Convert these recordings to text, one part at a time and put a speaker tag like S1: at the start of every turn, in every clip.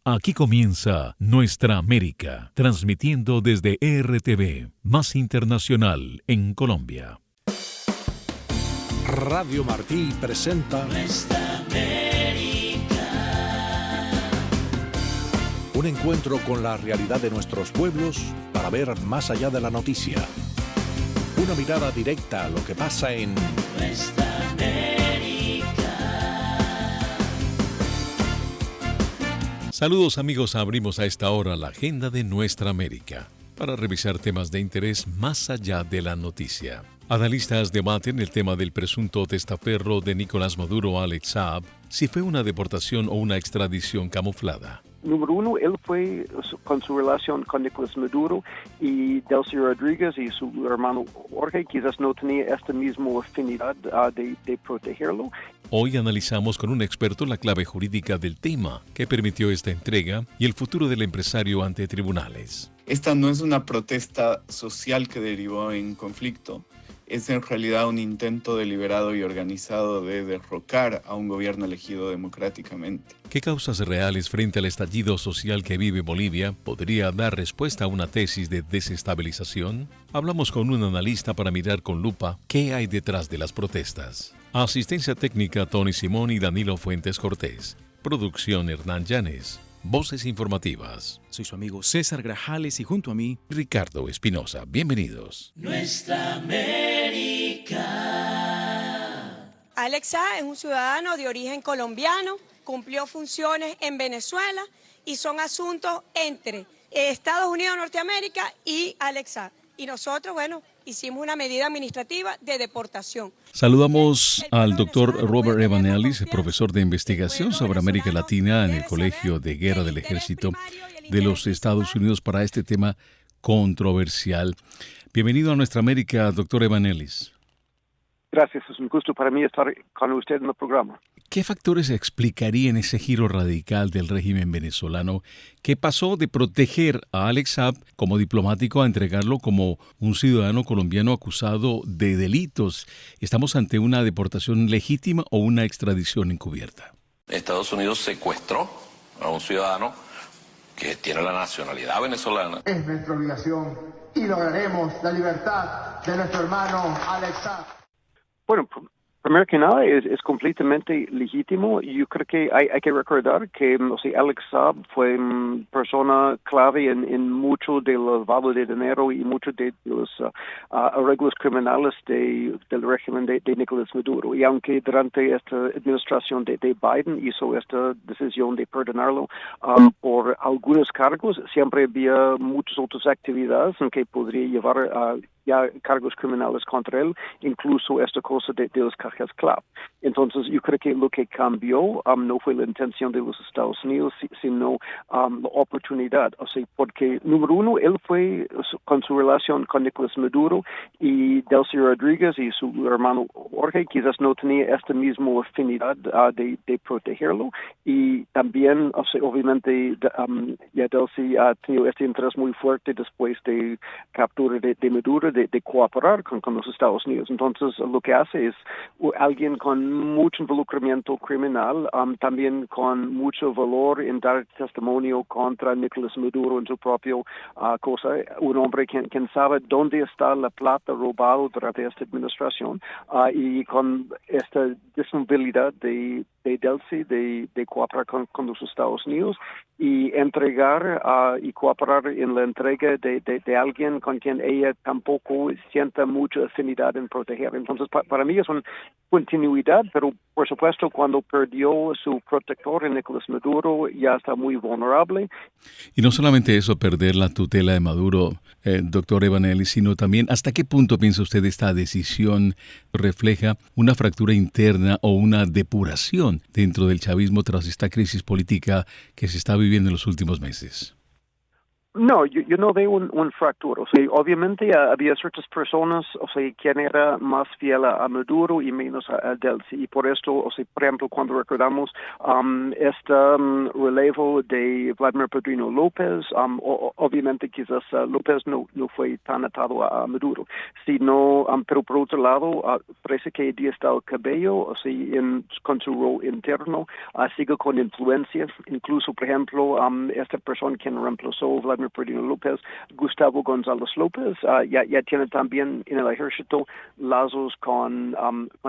S1: Aquí comienza Nuestra América, transmitiendo desde RTV, más internacional en Colombia.
S2: Radio Martí presenta
S3: Nuestra América.
S2: Un encuentro con la realidad de nuestros pueblos para ver más allá de la noticia. Una mirada directa a lo que pasa en
S3: Nuestra América.
S1: Saludos amigos, abrimos a esta hora la agenda de Nuestra América para revisar temas de interés más allá de la noticia. Analistas debaten el tema del presunto testaferro de Nicolás Maduro, Alex Saab, si fue una deportación o una extradición camuflada.
S4: Número uno, él fue con su relación con Nicolás Maduro y Delcy Rodríguez y su hermano Jorge quizás no tenía esta misma afinidad de protegerlo.
S1: Hoy analizamos con un experto la clave jurídica del tema que permitió esta entrega y el futuro del empresario ante tribunales.
S5: Esta no es una protesta social que derivó en conflicto. Es en realidad un intento deliberado y organizado de derrocar a un gobierno elegido democráticamente.
S1: ¿Qué causas reales frente al estallido social que vive Bolivia podría dar respuesta a una tesis de desestabilización? Hablamos con un analista para mirar con lupa qué hay detrás de las protestas. Asistencia técnica Tony Simón y Danilo Fuentes Cortés. Producción Hernán Llanes. Voces informativas.
S6: Soy su amigo César Grajales y junto a mí,
S1: Ricardo Espinosa. Bienvenidos.
S3: Nuestra América.
S7: Alex Saab es un ciudadano de origen colombiano, cumplió funciones en Venezuela y son asuntos entre Estados Unidos de Norteamérica y Alex Saab. Y nosotros, hicimos una medida administrativa de deportación.
S1: Saludamos al doctor Robert Evanellis, profesor de investigación sobre América Latina en el Colegio de Guerra del Ejército de los Estados Unidos para este tema controversial. Bienvenido a Nuestra América, doctor Evanellis.
S4: Gracias, es un gusto para mí estar con usted en el programa.
S1: ¿Qué factores explicarían ese giro radical del régimen venezolano que pasó de proteger a Alex Saab como diplomático a entregarlo como un ciudadano colombiano acusado de delitos? ¿Estamos ante una deportación legítima o una extradición encubierta?
S8: Estados Unidos secuestró a un ciudadano que tiene la nacionalidad venezolana.
S9: Es nuestra obligación y lograremos la libertad de nuestro hermano Alex Saab.
S4: Bueno, primero que nada es completamente legítimo. Yo creo que hay que recordar que Alex Saab fue persona clave en mucho del lavado de dinero y mucho de los arreglos criminales del régimen de Nicolás Maduro. Y aunque durante esta administración de Biden hizo esta decisión de perdonarlo por algunos cargos, siempre había muchas otras actividades en que podría llevar ya cargos criminales contra él, incluso esta cosa de los cajas clave. Entonces, yo creo que lo que cambió no fue la intención de los Estados Unidos, sino la oportunidad. O sea, porque, número uno, él fue con su relación con Nicolás Maduro y Delcy Rodríguez y su hermano Jorge quizás no tenía esta misma afinidad de protegerlo. Y también, obviamente, ya Delcy ha tenido este interés muy fuerte después de captura de Maduro, de cooperar con los Estados Unidos. Entonces, lo que hace es alguien con mucho involucramiento criminal, también con mucho valor en dar testimonio contra Nicolás Maduro en su propio cosa, un hombre quien sabe dónde está la plata robada durante esta administración y con esta disponibilidad de Delcy de cooperar con los Estados Unidos y entregar y cooperar en la entrega de alguien con quien ella tampoco sienta mucha afinidad en proteger. Entonces, para mí es una continuidad, pero por supuesto cuando perdió su protector en Nicolás Maduro ya está muy vulnerable.
S1: Y no solamente eso, perder la tutela de Maduro, doctor Evanellis, sino también hasta qué punto piensa usted esta decisión refleja una fractura interna o una depuración dentro del chavismo tras esta crisis política que se está viviendo en los últimos meses.
S4: No, yo no veo un fractura. O sea, obviamente había ciertas personas, o sea, quien era más fiel a Maduro y menos a Delcy. Y por esto, o sea, por ejemplo, cuando recordamos este relevo de Vladimir Padrino López, obviamente quizás López no fue tan atado a Maduro, sino, pero por otro lado, parece que Díaz del Cabello, o sea, con su rol interno, sigue con influencias. Incluso, por ejemplo, esta persona quien reemplazó Vladimir Padrino López, Gustavo González López, ya tiene también en el ejército lazos con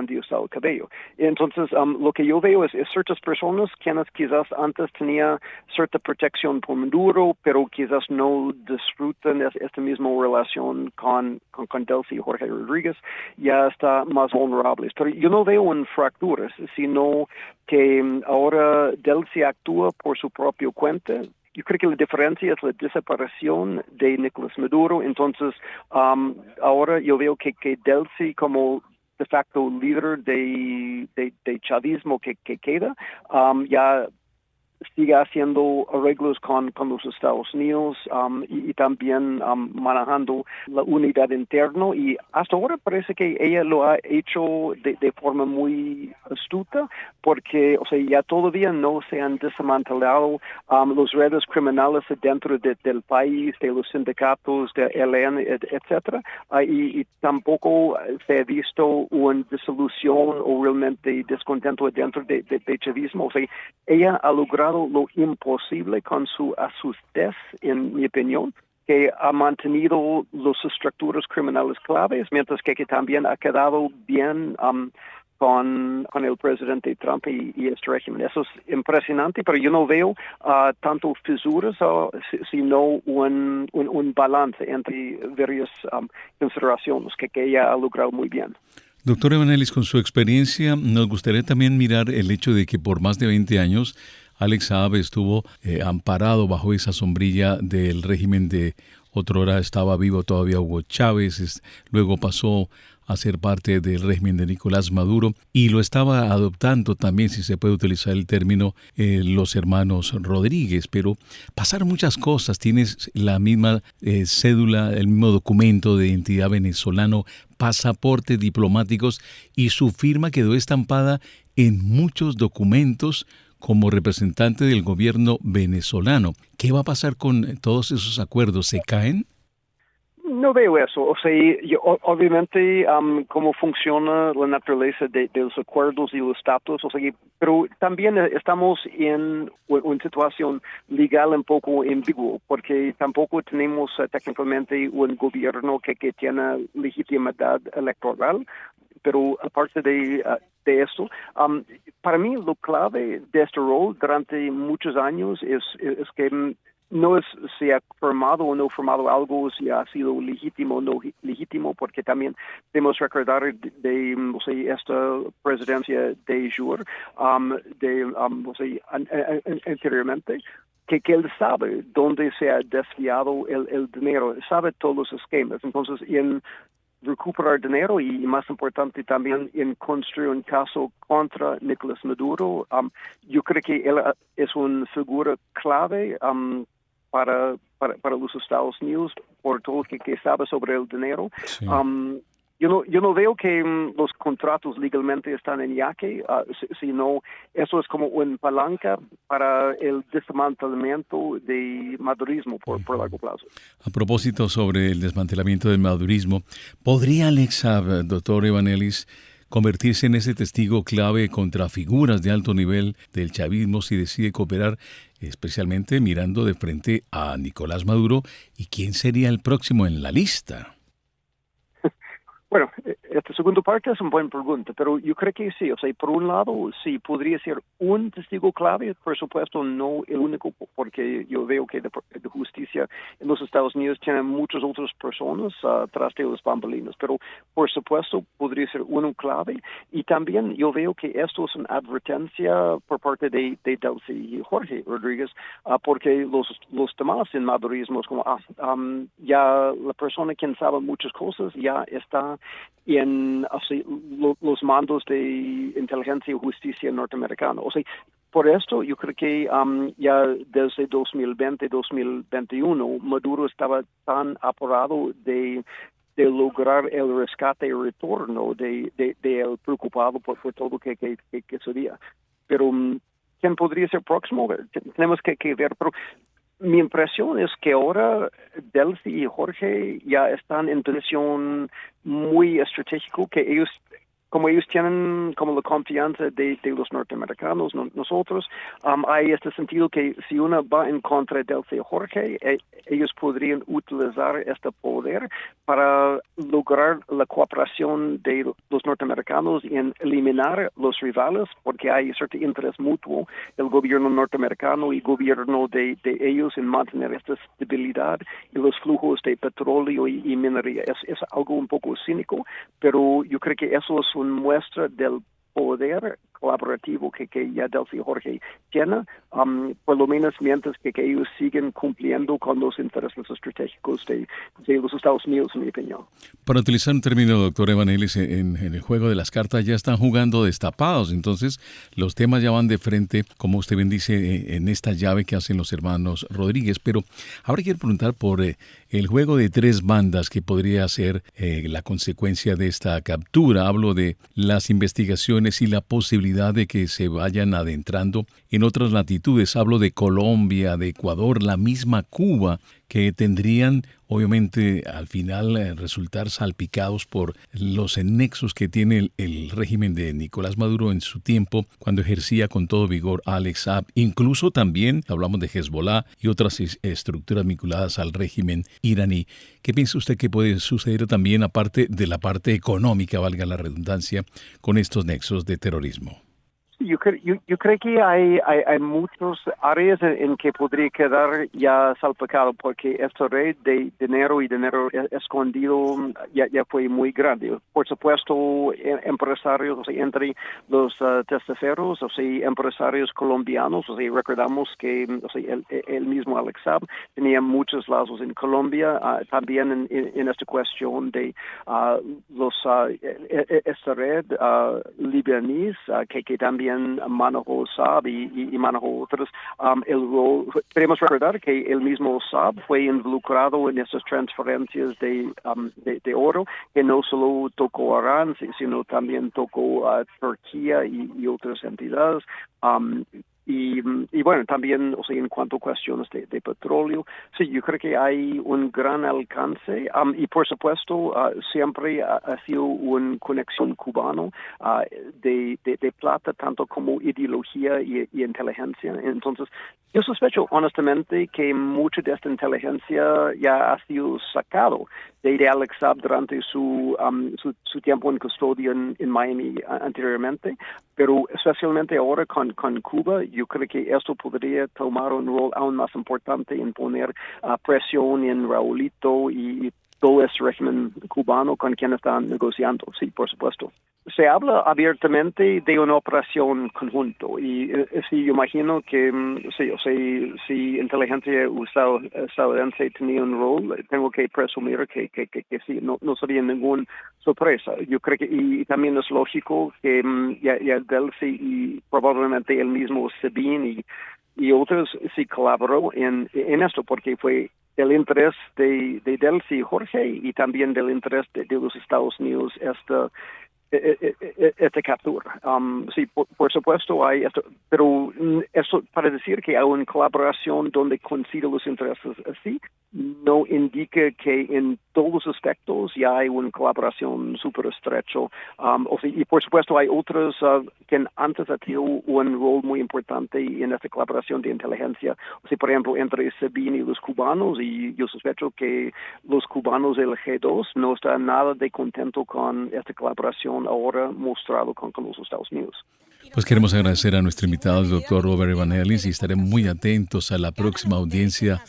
S4: Díaz del Cabello. Entonces, lo que yo veo es ciertas personas quienes quizás antes tenían cierta protección por Maduro, pero quizás no disfrutan esta misma relación con Delcy y Jorge Rodríguez, ya está más vulnerables. Pero yo no veo en fracturas, sino que ahora Delcy actúa por su propia cuenta. Yo creo que la diferencia es la desaparición de Nicolás Maduro. Entonces, ahora yo veo que Delcy como de facto líder de chavismo que queda, ya sigue haciendo arreglos con los Estados Unidos y también manejando la unidad interna, y hasta ahora parece que ella lo ha hecho de forma muy astuta, porque o sea, ya todavía no se han desmantelado los redes criminales dentro del país, de los sindicatos, de ELN, etcétera, y tampoco se ha visto una disolución o realmente descontento dentro de chavismo. O sea, ella ha logrado lo imposible con su astutez, en mi opinión, que ha mantenido las estructuras criminales claves, mientras que también ha quedado bien con el presidente Trump y este régimen. Eso es impresionante, pero yo no veo tanto fisuras, sino un balance entre varias consideraciones que ella ha logrado muy bien.
S1: Doctor Evanelis, con su experiencia, nos gustaría también mirar el hecho de que por más de 20 años Alex Saab estuvo amparado bajo esa sombrilla del régimen de otrora estaba vivo todavía Hugo Chávez, luego pasó a ser parte del régimen de Nicolás Maduro y lo estaba adoptando también, si se puede utilizar el término, los hermanos Rodríguez, pero pasaron muchas cosas. Tienes la misma cédula, el mismo documento de identidad venezolano, pasaportes diplomáticos, y su firma quedó estampada en muchos documentos como representante del gobierno venezolano. ¿Qué va a pasar con todos esos acuerdos? ¿Se caen?
S4: No veo eso. O sea, obviamente cómo funciona la naturaleza de los acuerdos y los estatus, o sea, pero también estamos en una situación legal un poco ambigua, porque tampoco tenemos técnicamente un gobierno que tiene legitimidad electoral. Pero aparte de eso, para mí lo clave de este rol durante muchos años es que no es si ha formado o no formado algo, si ha sido legítimo o no legítimo, porque también debemos recordar de o sea, esta presidencia de jure o sea, anteriormente, que él sabe dónde se ha desviado el dinero, sabe todos los esquemas. Entonces, en recuperar dinero y, más importante también, en construir un caso contra Nicolás Maduro, yo creo que él es una figura clave para los Estados Unidos por todo lo que sabe sobre el dinero. Sí. Yo no veo que los contratos legalmente están en jaque, sino eso es como una palanca para el desmantelamiento de madurismo por largo plazo.
S1: A propósito sobre el desmantelamiento del madurismo, ¿podría Alex Saab, doctor Evanelis, convertirse en ese testigo clave contra figuras de alto nivel del chavismo si decide cooperar, especialmente mirando de frente a Nicolás Maduro? ¿Y quién sería el próximo en la lista?
S4: Bueno, esta segunda parte es una buena pregunta, pero yo creo que sí. O sea, por un lado, sí, podría ser un testigo clave, por supuesto, no el único, porque yo veo que de justicia en los Estados Unidos tienen muchas otras personas tras de los bambalinos, pero por supuesto podría ser uno clave. Y también yo veo que esto es una advertencia por parte de Delcy y Jorge Rodríguez, porque los demás en madurismo es como, ya la persona quien sabe muchas cosas ya está en los mandos de inteligencia y justicia norteamericana. O sea, por esto yo creo que ya desde 2020-2021 Maduro estaba tan apurado de lograr el rescate y retorno de él preocupado por todo que sería. Pero ¿quién podría ser próximo? Tenemos que ver, pero mi impresión es que ahora Delcy y Jorge ya están en posición muy estratégica, que ellos tienen como la confianza de los norteamericanos, nosotros, hay este sentido que si uno va en contra de Delcy y Jorge, ellos podrían utilizar este poder para lograr la cooperación de los norteamericanos en eliminar los rivales, porque hay cierto interés mutuo del gobierno norteamericano y gobierno de ellos en mantener esta estabilidad y los flujos de petróleo y minería. Es algo un poco cínico, pero yo creo que eso es una muestra del poder colaborativo que ya Delcy y Jorge tiene, por lo menos mientras que ellos siguen cumpliendo con los intereses estratégicos de los Estados Unidos, en mi opinión.
S1: Para utilizar un término, doctor Evanelis, en el juego de las cartas ya están jugando destapados, entonces los temas ya van de frente, como usted bien dice, en esta llave que hacen los hermanos Rodríguez. Pero ahora quiero preguntar por el juego de tres bandas que podría ser la consecuencia de esta captura. Hablo de las investigaciones y la posibilidad de que se vayan adentrando en otras latitudes. Hablo de Colombia, de Ecuador, la misma Cuba, que tendrían obviamente al final resultar salpicados por los nexos que tiene el régimen de Nicolás Maduro en su tiempo, cuando ejercía con todo vigor Alex Saab. Incluso también hablamos de Hezbollah y otras estructuras vinculadas al régimen iraní. ¿Qué piensa usted que puede suceder también, aparte de la parte económica, valga la redundancia, con estos nexos de terrorismo?
S4: Yo creo que hay muchas áreas en que podría quedar ya salpicado, porque esta red de dinero escondido ya fue muy grande. Por supuesto, empresarios, entre los testaferros, empresarios colombianos, recordamos que el mismo Alex Saab tenía muchos lazos en Colombia, también en esta cuestión de esta red libanés, que también manejó Saab y manejó otros. El rol, queremos recordar que el mismo Saab fue involucrado en estas transferencias de oro, que no solo tocó a Irán, sino también tocó a Turquía y otras entidades. Y bueno, también en cuanto a cuestiones de petróleo, sí, yo creo que hay un gran alcance y por supuesto siempre ha sido una conexión cubano de plata, tanto como ideología y inteligencia. Entonces, yo sospecho honestamente que mucha de esta inteligencia ya ha sido sacado de Alex Saab durante su tiempo en custodia en Miami anteriormente, pero especialmente ahora con Cuba, yo creo que esto podría tomar un rol aún más importante en poner presión en Raulito y todo ese régimen cubano con quien están negociando. Sí, por supuesto. Se habla abiertamente de una operación conjunto y sí, yo imagino que si inteligencia estadounidense tenía un rol, tengo que presumir que sí, no sería ninguna sorpresa. Yo creo que y también es lógico que ya Delcy y probablemente el mismo Sabine y otros sí colaboró en esto, porque fue el interés de Delcy y Jorge y también del interés de los Estados Unidos esta captura. Sí, por supuesto hay esto, pero eso para decir que hay una colaboración donde coinciden los intereses así, no indica que en todos los aspectos ya hay una colaboración súper estrecha. Y por supuesto hay otros que antes han tenido un rol muy importante en esta colaboración de inteligencia. Por ejemplo, entre Sabine y los cubanos, y yo sospecho que los cubanos del G2 no están nada de contento con esta colaboración ahora mostrado con los Estados Unidos.
S1: Pues queremos agradecer a nuestro invitado, el doctor Robert Evanelis, y estaremos muy atentos a la próxima audiencia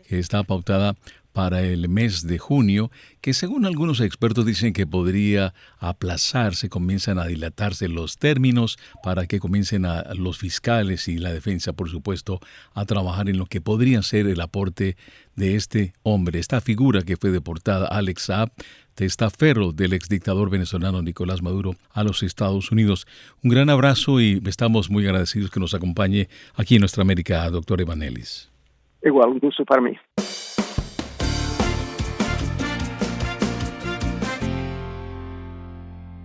S1: que está pautada para el mes de junio, que según algunos expertos dicen que podría aplazarse, comienzan a dilatarse los términos para que comiencen los fiscales y la defensa, por supuesto, a trabajar en lo que podría ser el aporte de este hombre, esta figura que fue deportada, Alex Saab, testaferro del exdictador venezolano Nicolás Maduro a los Estados Unidos. Un gran abrazo y estamos muy agradecidos que nos acompañe aquí en Nuestra América, doctor Evanelis.
S4: Igual, un gusto para mí.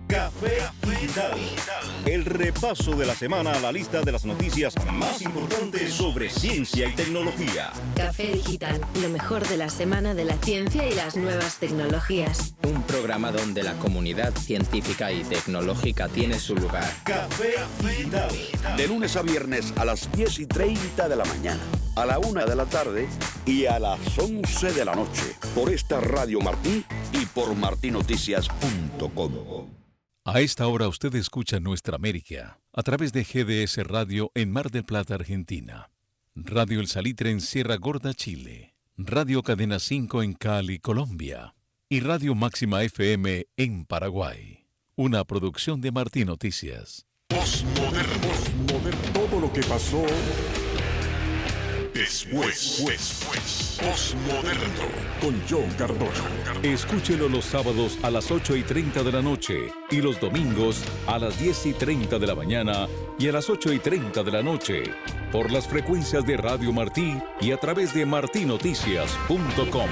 S10: Café Digital. El repaso de la semana a la lista de las noticias más importantes sobre ciencia y tecnología.
S11: Café Digital, lo mejor de la semana de la ciencia y las nuevas tecnologías.
S12: Un programa donde la comunidad científica y tecnológica tiene su lugar.
S10: Café Digital.
S13: De lunes a viernes a las 10:30 de la mañana, a la 1 de la tarde y a las 11 de la noche. Por esta Radio Martí y por martinoticias.com.
S1: A esta hora usted escucha Nuestra América a través de GDS Radio en Mar del Plata, Argentina, Radio El Salitre en Sierra Gorda, Chile, Radio Cadena 5 en Cali, Colombia y Radio Máxima FM en Paraguay. Una producción de Martín Noticias.
S10: Postmoderno. Todo lo que pasó después. Postmoderno con John Cardona.
S2: Escúchelo los sábados a las 8:30 de la noche y los domingos a las 10:30 de la mañana y a las 8:30 de la noche por las frecuencias de Radio Martí y a través de martinoticias.com.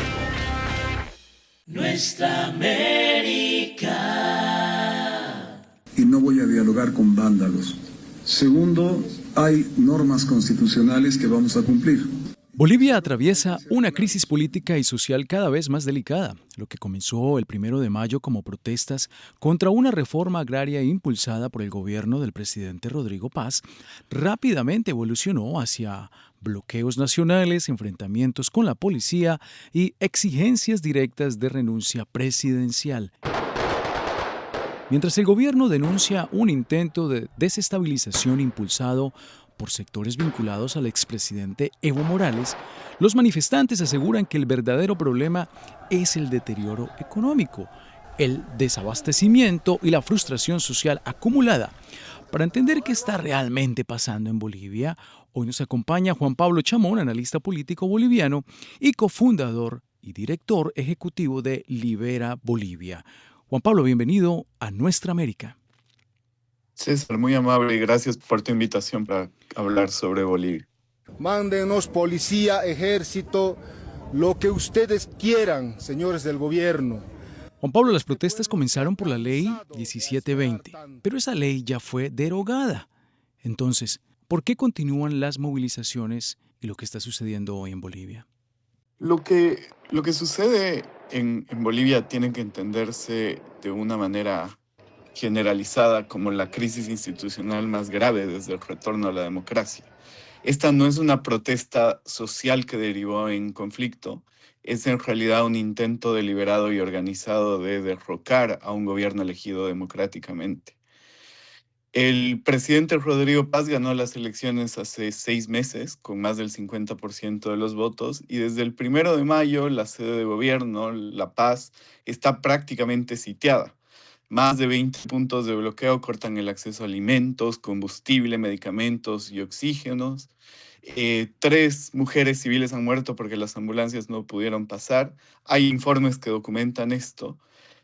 S3: Nuestra América.
S14: Y no voy a dialogar con vándalos. Segundo, hay normas constitucionales que vamos a cumplir.
S6: Bolivia atraviesa una crisis política y social cada vez más delicada. Lo que comenzó el 1 de mayo como protestas contra una reforma agraria impulsada por el gobierno del presidente Rodrigo Paz, rápidamente evolucionó hacia bloqueos nacionales, enfrentamientos con la policía y exigencias directas de renuncia presidencial. Mientras el gobierno denuncia un intento de desestabilización impulsado por sectores vinculados al expresidente Evo Morales, los manifestantes aseguran que el verdadero problema es el deterioro económico, el desabastecimiento y la frustración social acumulada. Para entender qué está realmente pasando en Bolivia, hoy nos acompaña Juan Pablo Chamón, analista político boliviano y cofundador y director ejecutivo de Libera Bolivia. Juan Pablo, bienvenido a Nuestra América.
S5: César, muy amable y gracias por tu invitación para hablar sobre Bolivia.
S15: Mándenos policía, ejército, lo que ustedes quieran, señores del gobierno.
S6: Juan Pablo, las protestas comenzaron por la ley 1720, pero esa ley ya fue derogada. Entonces, ¿por qué continúan las movilizaciones y lo que está sucediendo hoy en Bolivia?
S5: Lo que sucede en Bolivia tiene que entenderse de una manera generalizada como la crisis institucional más grave desde el retorno a la democracia. Esta no es una protesta social que derivó en conflicto, es en realidad un intento deliberado y organizado de derrocar a un gobierno elegido democráticamente. El presidente Rodrigo Paz ganó las elecciones hace 6 meses con más del 50% de los votos y desde el 1 de mayo la sede de gobierno, La Paz, está prácticamente sitiada. Más de 20 puntos de bloqueo cortan el acceso a alimentos, combustible, medicamentos y oxígenos. 3 mujeres civiles han muerto porque las ambulancias no pudieron pasar. Hay informes que documentan esto.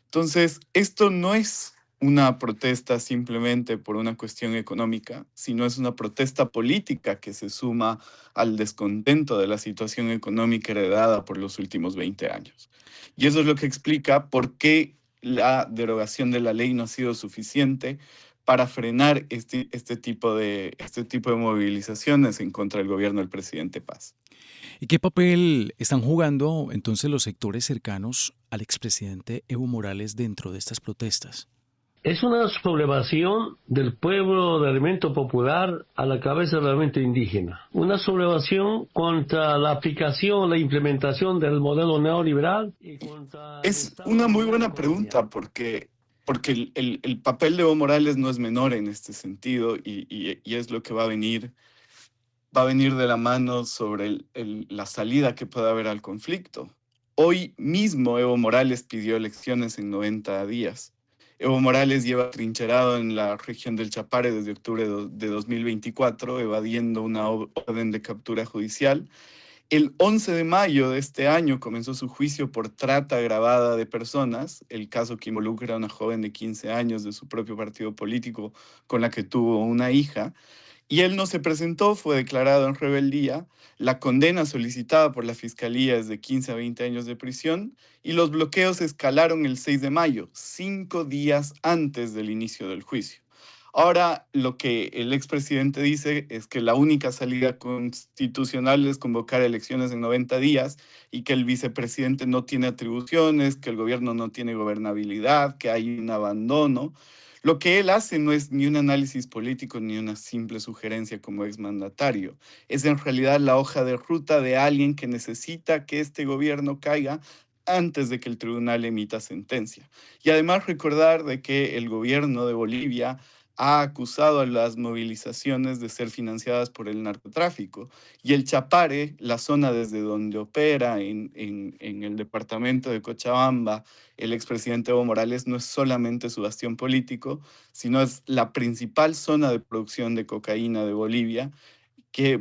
S5: Entonces, esto no es una protesta simplemente por una cuestión económica, sino es una protesta política que se suma al descontento de la situación económica heredada por los últimos 20 años. Y eso es lo que explica por qué la derogación de la ley no ha sido suficiente para frenar este tipo de movilizaciones en contra del gobierno del presidente Paz.
S6: ¿Y qué papel están jugando entonces los sectores cercanos al expresidente Evo Morales dentro de estas protestas?
S16: Es una sublevación del pueblo del elemento popular a la cabeza del elemento indígena. Una sublevación contra la aplicación, la implementación del modelo neoliberal.
S5: Es una muy buena pregunta porque el papel de Evo Morales no es menor en este sentido y es lo que va a venir de la mano sobre la salida que pueda haber al conflicto. Hoy mismo Evo Morales pidió elecciones en 90 días. Evo Morales lleva trincherado en la región del Chapare desde octubre de 2024, evadiendo una orden de captura judicial. El 11 de mayo de este año comenzó su juicio por trata agravada de personas, el caso que involucra a una joven de 15 años de su propio partido político con la que tuvo una hija. Y él no se presentó, fue declarado en rebeldía. La condena solicitada por la Fiscalía es de 15 a 20 años de prisión y los bloqueos escalaron el 6 de mayo, 5 días antes del inicio del juicio. Ahora, lo que el expresidente dice es que la única salida constitucional es convocar elecciones en 90 días y que el vicepresidente no tiene atribuciones, que el gobierno no tiene gobernabilidad, que hay un abandono. Lo que él hace no es ni un análisis político ni una simple sugerencia como exmandatario. Es en realidad la hoja de ruta de alguien que necesita que este gobierno caiga antes de que el tribunal emita sentencia. Y además recordar de que el gobierno de Bolivia ha acusado a las movilizaciones de ser financiadas por el narcotráfico. Y el Chapare, la zona desde donde opera en el departamento de Cochabamba, el expresidente Evo Morales, no es solamente su bastión político, sino es la principal zona de producción de cocaína de Bolivia,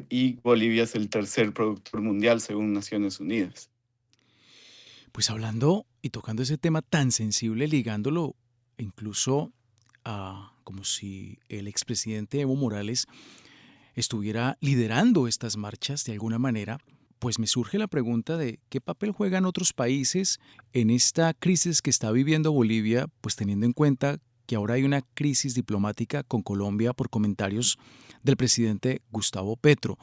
S5: y Bolivia es el tercer productor mundial según Naciones Unidas.
S6: Pues hablando y tocando ese tema tan sensible, ligándolo incluso como si el expresidente Evo Morales estuviera liderando estas marchas de alguna manera, pues me surge la pregunta de qué papel juegan otros países en esta crisis que está viviendo Bolivia, pues teniendo en cuenta que ahora hay una crisis diplomática con Colombia por comentarios del presidente Gustavo Petro.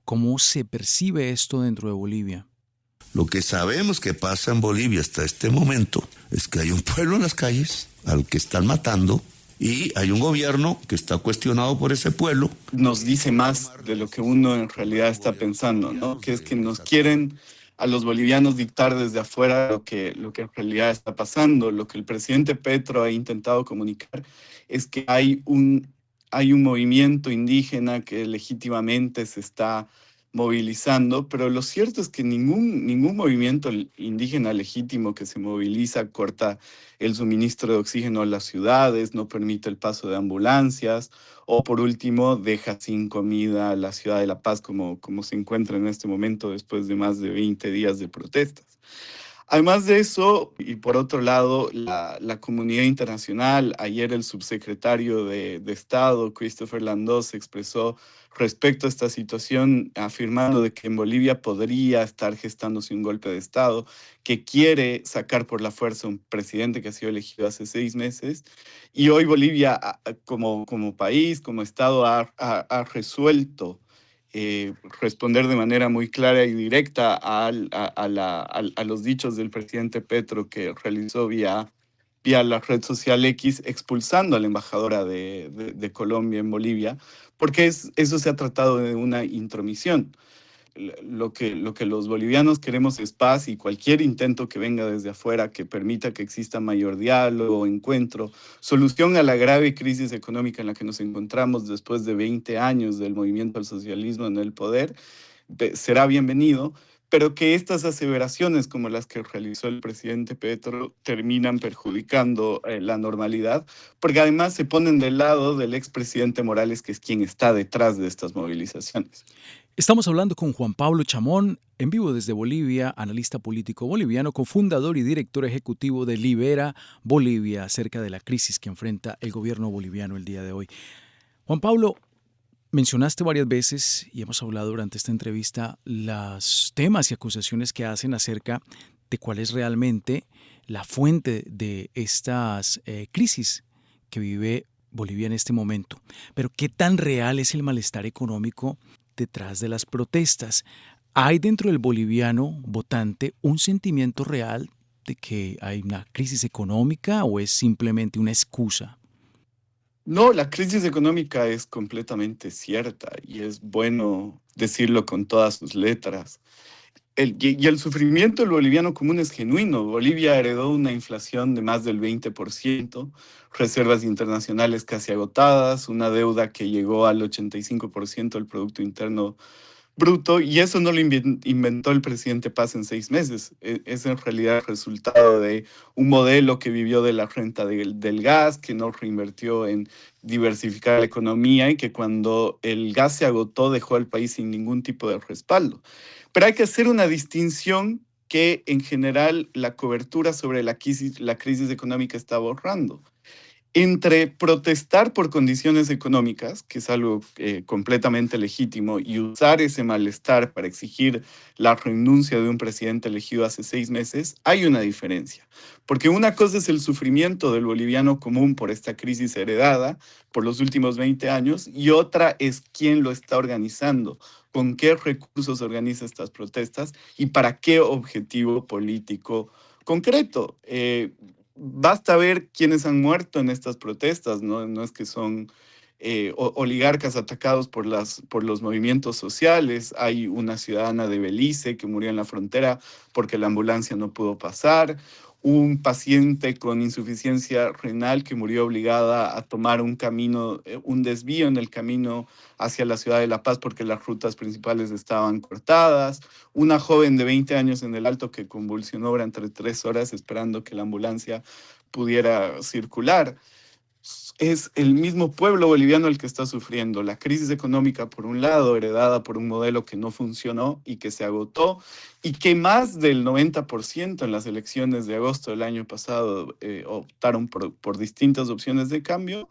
S6: ¿Cómo se percibe esto dentro de Bolivia?
S17: Lo que sabemos que pasa en Bolivia hasta este momento es que hay un pueblo en las calles al que están matando y hay un gobierno que está cuestionado por ese pueblo.
S5: Nos dice más de lo que uno en realidad está pensando, ¿no? Que es que nos quieren a los bolivianos dictar desde afuera lo que en realidad está pasando. Lo que el presidente Petro ha intentado comunicar es que hay un movimiento indígena que legítimamente se está movilizando, pero lo cierto es que ningún movimiento indígena legítimo que se moviliza corta el suministro de oxígeno a las ciudades, no permite el paso de ambulancias, o por último deja sin comida a la ciudad de La Paz como se encuentra en este momento después de más de 20 días de protestas. Además de eso, y por otro lado, la comunidad internacional, ayer el subsecretario de Estado, Christopher Landó, se expresó respecto a esta situación, afirmando de que en Bolivia podría estar gestándose un golpe de Estado, que quiere sacar por la fuerza un presidente que ha sido elegido hace 6 meses. Y hoy Bolivia, como país, como Estado, ha resuelto responder de manera muy clara y directa a los dichos del presidente Petro que realizó vía la red social X, expulsando a la embajadora de Colombia en Bolivia, porque eso se ha tratado de una intromisión. Lo que los bolivianos queremos es paz, y cualquier intento que venga desde afuera que permita que exista mayor diálogo, encuentro, solución a la grave crisis económica en la que nos encontramos después de 20 años del movimiento al socialismo en el poder, será bienvenido, pero que estas aseveraciones como las que realizó el presidente Petro terminan perjudicando la normalidad, porque además se ponen del lado del expresidente Morales, que es quien está detrás de estas movilizaciones.
S6: Estamos hablando con Juan Pablo Chamón, en vivo desde Bolivia, analista político boliviano, cofundador y director ejecutivo de Libera Bolivia, acerca de la crisis que enfrenta el gobierno boliviano el día de hoy. Juan Pablo, mencionaste varias veces, y hemos hablado durante esta entrevista, los temas y acusaciones que hacen acerca de cuál es realmente la fuente de estas crisis que vive Bolivia en este momento. Pero ¿qué tan real es el malestar económico detrás de las protestas? ¿Hay dentro del boliviano votante un sentimiento real de que hay una crisis económica o es simplemente una excusa?
S5: No, la crisis económica es completamente cierta y es bueno decirlo con todas sus letras. El sufrimiento del boliviano común es genuino. Bolivia heredó una inflación de más del 20%, reservas internacionales casi agotadas, una deuda que llegó al 85% del Producto Interno bruto, y eso no lo inventó el presidente Paz en 6 meses. Es en realidad el resultado de un modelo que vivió de la renta del gas, que no reinvirtió en diversificar la economía y que cuando el gas se agotó dejó al país sin ningún tipo de respaldo. Pero hay que hacer una distinción que en general la cobertura sobre la crisis económica está borrando. Entre protestar por condiciones económicas, que es algo completamente legítimo, y usar ese malestar para exigir la renuncia de un presidente elegido hace 6 meses, hay una diferencia. Porque una cosa es el sufrimiento del boliviano común por esta crisis heredada por los últimos 20 años, y otra es quién lo está organizando, con qué recursos organiza estas protestas y para qué objetivo político concreto. Basta ver quiénes han muerto en estas protestas, no es que son oligarcas atacados por los movimientos sociales. Hay una ciudadana de Belice que murió en la frontera porque la ambulancia no pudo pasar, un paciente con insuficiencia renal que murió obligada a tomar un desvío en el camino hacia la ciudad de La Paz porque las rutas principales estaban cortadas, una joven de 20 años en el Alto que convulsionó durante 3 horas esperando que la ambulancia pudiera circular. Es el mismo pueblo boliviano el que está sufriendo la crisis económica, por un lado, heredada por un modelo que no funcionó y que se agotó, y que más del 90% en las elecciones de agosto del año pasado optaron por distintas opciones de cambio,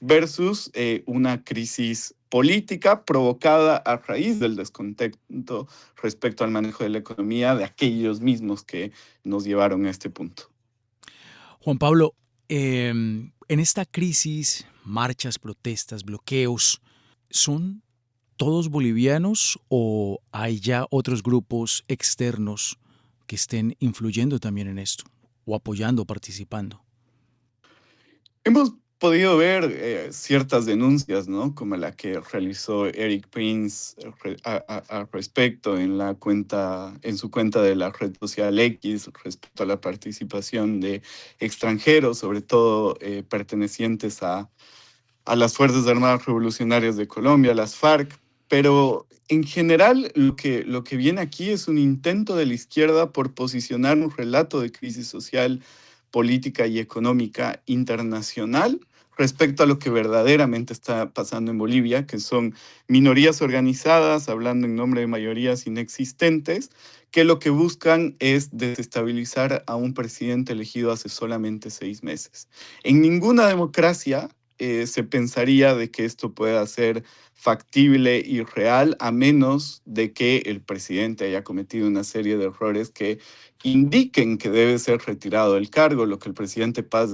S5: versus una crisis política provocada a raíz del descontento respecto al manejo de la economía de aquellos mismos que nos llevaron a este punto.
S6: Juan Pablo, en esta crisis, marchas, protestas, bloqueos, ¿son todos bolivianos o hay ya otros grupos externos que estén influyendo también en esto o apoyando, participando?
S5: Hemos podido ver ciertas denuncias, ¿no? Como la que realizó Eric Prince al respecto en su cuenta de la red social X respecto a la participación de extranjeros, sobre todo pertenecientes a las Fuerzas Armadas Revolucionarias de Colombia, las FARC. Pero en general lo que viene aquí es un intento de la izquierda por posicionar un relato de crisis social, política y económica internacional respecto a lo que verdaderamente está pasando en Bolivia, que son minorías organizadas, hablando en nombre de mayorías inexistentes, que lo que buscan es desestabilizar a un presidente elegido hace solamente 6 meses. En ninguna democracia se pensaría de que esto pueda ser factible y real, a menos de que el presidente haya cometido una serie de errores que indiquen que debe ser retirado del cargo. Lo que el presidente Paz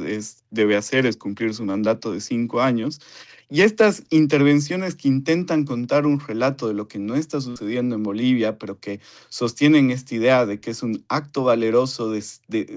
S5: debe hacer es cumplir su mandato de 5 años. Y estas intervenciones que intentan contar un relato de lo que no está sucediendo en Bolivia, pero que sostienen esta idea de que es un acto valeroso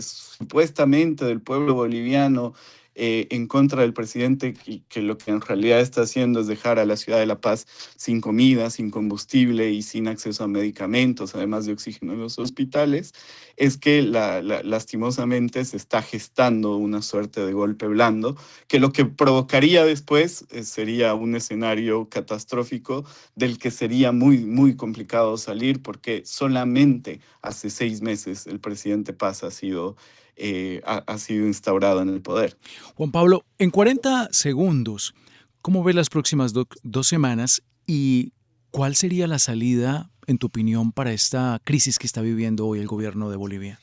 S5: supuestamente del pueblo boliviano en contra del presidente, y que lo que en realidad está haciendo es dejar a la ciudad de La Paz sin comida, sin combustible y sin acceso a medicamentos, además de oxígeno en los hospitales, es que lastimosamente se está gestando una suerte de golpe blando, que lo que provocaría después sería un escenario catastrófico del que sería muy, muy complicado salir, porque solamente hace 6 meses el presidente Paz ha sido instaurado en el poder.
S6: Juan Pablo, en 40 segundos, ¿cómo ves las próximas 2 semanas y cuál sería la salida, en tu opinión, para esta crisis que está viviendo hoy el gobierno de Bolivia?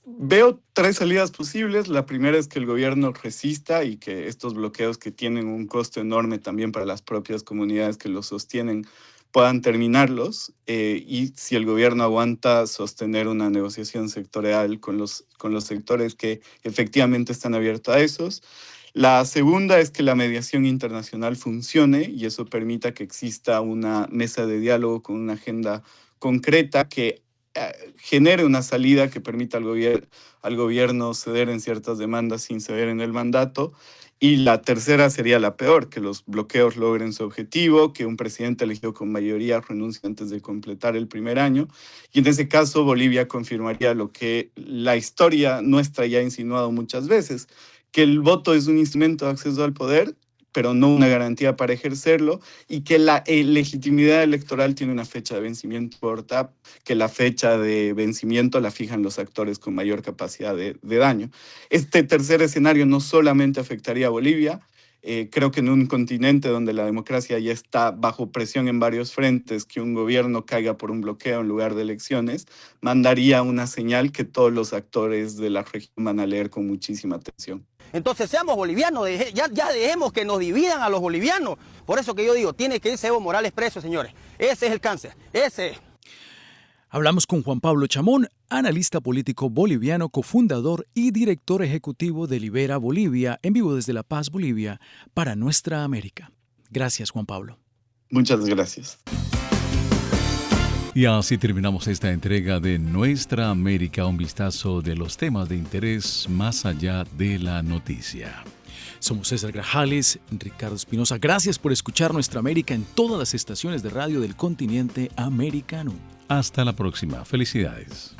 S5: Veo 3 salidas posibles. La primera es que el gobierno resista y que estos bloqueos, que tienen un costo enorme también para las propias comunidades que los sostienen, puedan terminarlos, y si el gobierno aguanta sostener una negociación sectorial con los sectores que efectivamente están abiertos a esos. La segunda es que la mediación internacional funcione y eso permita que exista una mesa de diálogo con una agenda concreta que genere una salida que permita al gobierno ceder en ciertas demandas sin ceder en el mandato. Y la tercera sería la peor, que los bloqueos logren su objetivo, que un presidente elegido con mayoría renuncie antes de completar el primer año. Y en ese caso Bolivia confirmaría lo que la historia nuestra ya ha insinuado muchas veces, que el voto es un instrumento de acceso al poder, pero no una garantía para ejercerlo, y que la legitimidad electoral tiene una fecha de vencimiento corta, que la fecha de vencimiento la fijan los actores con mayor capacidad de daño. Este tercer escenario no solamente afectaría a Bolivia, creo que en un continente donde la democracia ya está bajo presión en varios frentes, que un gobierno caiga por un bloqueo en lugar de elecciones, mandaría una señal que todos los actores de la región van a leer con muchísima atención.
S18: Entonces seamos bolivianos, ya dejemos que nos dividan a los bolivianos. Por eso que yo digo, tiene que irse Evo Morales preso, señores. Ese es el cáncer, ese es.
S6: Hablamos con Juan Pablo Chamón, analista político boliviano, cofundador y director ejecutivo de Libera Bolivia, en vivo desde La Paz, Bolivia, para Nuestra América. Gracias, Juan Pablo.
S5: Muchas gracias.
S1: Y así terminamos esta entrega de Nuestra América, un vistazo de los temas de interés más allá de la noticia.
S6: Somos César Grajales, Ricardo Espinosa. Gracias por escuchar Nuestra América en todas las estaciones de radio del continente americano.
S1: Hasta la próxima. Felicidades.